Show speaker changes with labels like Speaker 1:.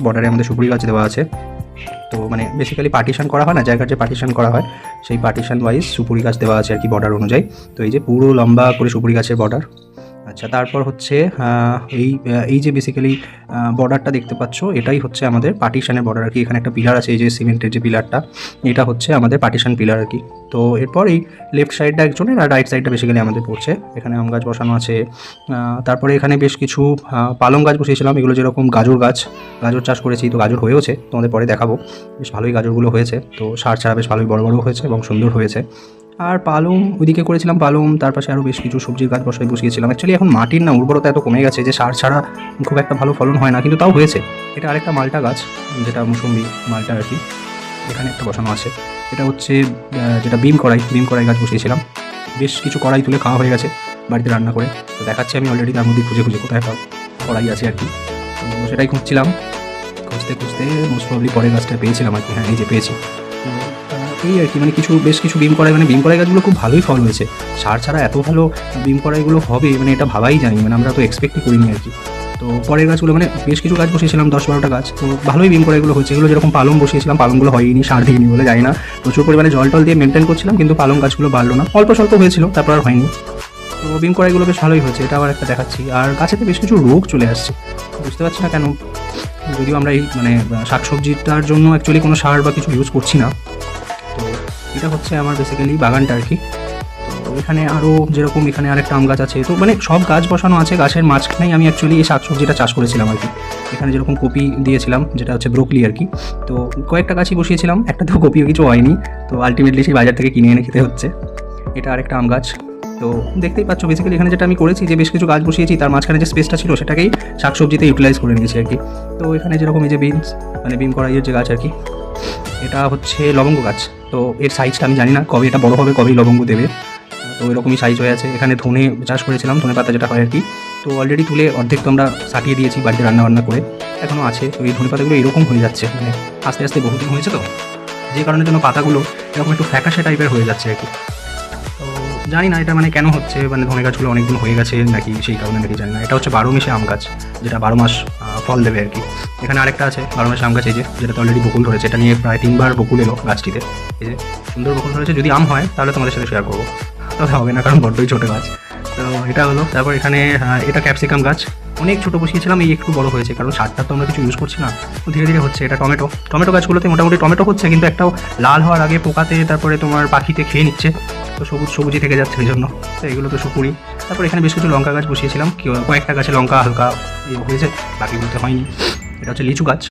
Speaker 1: বর্ডারে আমাদের সুপুরি গাছ দেওয়া আছে। তো মানে বেসিক্যালি পার্টিশন করা হয় না, জায়গার যে পার্টিশন করা হয় সেই পার্টিশন ওয়াইজ সুপুরি গাছ দেওয়া আছে আর কি বর্ডার অনুযায়ী। তো এই যে পুরো লম্বা করে সুপুরি গাছের বর্ডার। আচ্ছা, তারপর হচ্ছে এই যে বেসিক্যালি বর্ডারটা দেখতে পাচ্ছ, এটাই হচ্ছে আমাদের পার্টিশনের বর্ডার আর কি। এখানে একটা পিলার আছে, এই যে সিমেন্টের যে পিলারটা, এটা হচ্ছে আমাদের পার্টিশন পিলার আর কি। তো এরপর এই লেফট সাইডটা একজনের আর রাইট সাইডটা বেসিক্যালি আমাদের পড়ছে। এখানে আম গাছ বসানো আছে। তারপরে এখানে বেশ কিছু পালং গাছ বসিয়েছিলাম। এগুলো যেরকম গাজর গাছ, গাজর চাষ করেছি, তো গাজর হয়েওছে, তোমাদের পরে দেখাবো। বেশ ভালোই গাজরগুলো হয়েছে, তো সার ছাড়া বেশ ভালোই বড় বড় হয়েছে এবং সুন্দর হয়েছে। আর পালং ওইদিকে করেছিলাম পালং, তার পাশে আরও বেশ কিছু সবজির গাছ বসিয়েছিলাম। অ্যাকচুয়ালি এখন মাটির না উর্বরতা এত কমে গেছে যে সার ছাড়া খুব একটা ভালো ফলন হয় না, কিন্তু তাও হয়েছে। এটা আরেকটা মালটা গাছ, যেটা মৌসুম্বি মালটা আর কি, এখানে একটা বসানো আছে। এটা হচ্ছে যেটা বিম কড়াই গাছ বসিয়েছিলাম। বেশ কিছু কড়াই তুলে খাওয়া হয়ে গেছে বাড়িতে রান্না করে, তো দেখাচ্ছি আমি অলরেডি তার মধ্যে খুঁজে কোথায় একটা কড়াই আছে আর কি। তো সেটাই খুঁজছিলাম, খুঁজতে মোস্ট প্রবলি পরে গাছটা পেয়েছিলাম আর কি। হ্যাঁ, এই যে পেয়েছি। তো এই আর কি, মানে বেশ কিছু বিম কড়াই গাছগুলো খুব ভালোই ফল হয়েছে। সার ছাড়া এত ভালো বিম কড়াইগুলো হবে মানে এটা ভাবাই জানি, মানে আমরা তো এক্সপেক্টই করিনি আর কি। তো পরের গাছগুলো মানে বেশ কিছু গাছ বসিয়েছিলাম, 10-12টা গাছ, তো ভালোই বিম কড়াইগুলো হচ্ছে। এগুলো যেরকম পালং বসিয়েছিলাম, পালংগুলো হয়নি, সার দিইনি বলে জানি না, প্রচুর পরিমাণে জল টল দিয়ে মেনটেন করছিলাম, কিন্তু পালং গাছগুলো বাড়লো না, অল্প স্বল্প হয়েছিল, তারপর আর হয়নি। তো বিম কড়াইগুলো বেশ ভালোই হয়েছে, এটা আবার একটা দেখাচ্ছি। আর গাছেতে বেশ কিছু রোগ চলে আসছে, বুঝতে পারছি না কেন। যদিও আমরা এই মানে শাকসবজিটার জন্য অ্যাকচুয়ালি কোনো সার বা কিছু ইউজ করছি না। তো এটা হচ্ছে আমার বেসিক্যালি বাগানটা আর কি। তো এখানে আরও যেরকম এখানে আরেকটা আম গাছ আছে, তো মানে সব গাছ বসানো আছে। গাছের মাঝখানেই আমি অ্যাকচুয়ালি এই শাকসবজিটা চাষ করেছিলাম আর কি। এখানে যেরকম কপি দিয়েছিলাম, যেটা হচ্ছে ব্রোকলি আর কি, তো কয়েকটা গাছই বসিয়েছিলাম, একটাতেও কপিও কিছু হয়নি, তো আলটিমেটলি সেই বাজার থেকে কিনে এনে খেতে হচ্ছে। এটা আরেকটা আম গাছ। তো দেখতেই পাচ্ছ বেসিক্যালি এখানে যেটা আমি করেছি, যে বেশ কিছু গাছ বসিয়েছি, তার মাঝখানে যে স্পেসটা ছিল সেটাকেই শাকসবজিতে ইউটিলাইজ করে নিয়েছি আর কি। তো এখানে যেরকম এই যে বিনস মানে বিম কড়াইয়ের যে গাছ আর কি, এটা হচ্ছে লবঙ্গ গাছ। তো এর সাইজটা আমি জানি না কবে এটা বড় হবে, কবেই লবঙ্গ দেবে, তো এরকমই সাইজ হয়ে আছে। এখানে ধনে চাষ করেছিলাম, ধনে পাতা যেটা হয় আর কি, তো অলরেডি তুলে অর্ধেক তো আমরা সাটিয়ে দিয়েছি বাড়িতে রান্না করে, এখনও আছে। তো এই ধনে পাতাগুলো এরকম হয়ে যাচ্ছে, মানে আস্তে আস্তে বহুদিন হয়েছে, তো যে কারণের জন্য পাতাগুলো এরকম একটু ফ্যাকাশে টাইপের হয়ে যাচ্ছে আর কি। তো জানি না এটা মানে কেন হচ্ছে, মানে ধনে গাছগুলো অনেকদিন হয়ে গেছে নাকি সেই কারণে নাকি জানি না। এটা হচ্ছে 12 মাসে আম গাছ, যেটা 12 মাস ফল দেবে আর কি। এখানে আরেকটা আছে 12 মাসে আম গাছ, এই যে যেটাতে অলরেডি বকুল ধরেছে। এটা নিয়ে প্রায় 3বার বকুল এলো গাছটিতে, এই যে সুন্দর বকুল ধরেছে। যদি আম হয় তাহলে তোমাদের সাথে শেয়ার করবো, তবে হবে না কারণ বড্ডই ছোটো গাছ। তো এটা হলো। তারপর এখানে এটা ক্যাপসিকাম গাছ, অনেক ছোটো বসিয়েছিলাম, এই একটু বড় হয়েছে, কারণ সারটা তো আমরা কিছু ইউজ করছি না, তো ধীরে ধীরে হচ্ছে। এটা টমেটো গাছগুলোতে মোটামুটি টমেটো হচ্ছে, কিন্তু একটাও লাল হওয়ার আগে পোকাতে তারপরে তোমার পাখিতে খেয়ে নিচ্ছে, তো সবুজই থেকে যাচ্ছে ওই জন্য। তো এগুলো তো সুপুরি। তারপর এখানে বেশ কিছু লঙ্কা গাছ বসিয়েছিলাম, কয়েকটা গাছে লঙ্কা হালকা হয়েছে, বাকিগুলোতে হয়নি। এটা হচ্ছে লিচু গাছ।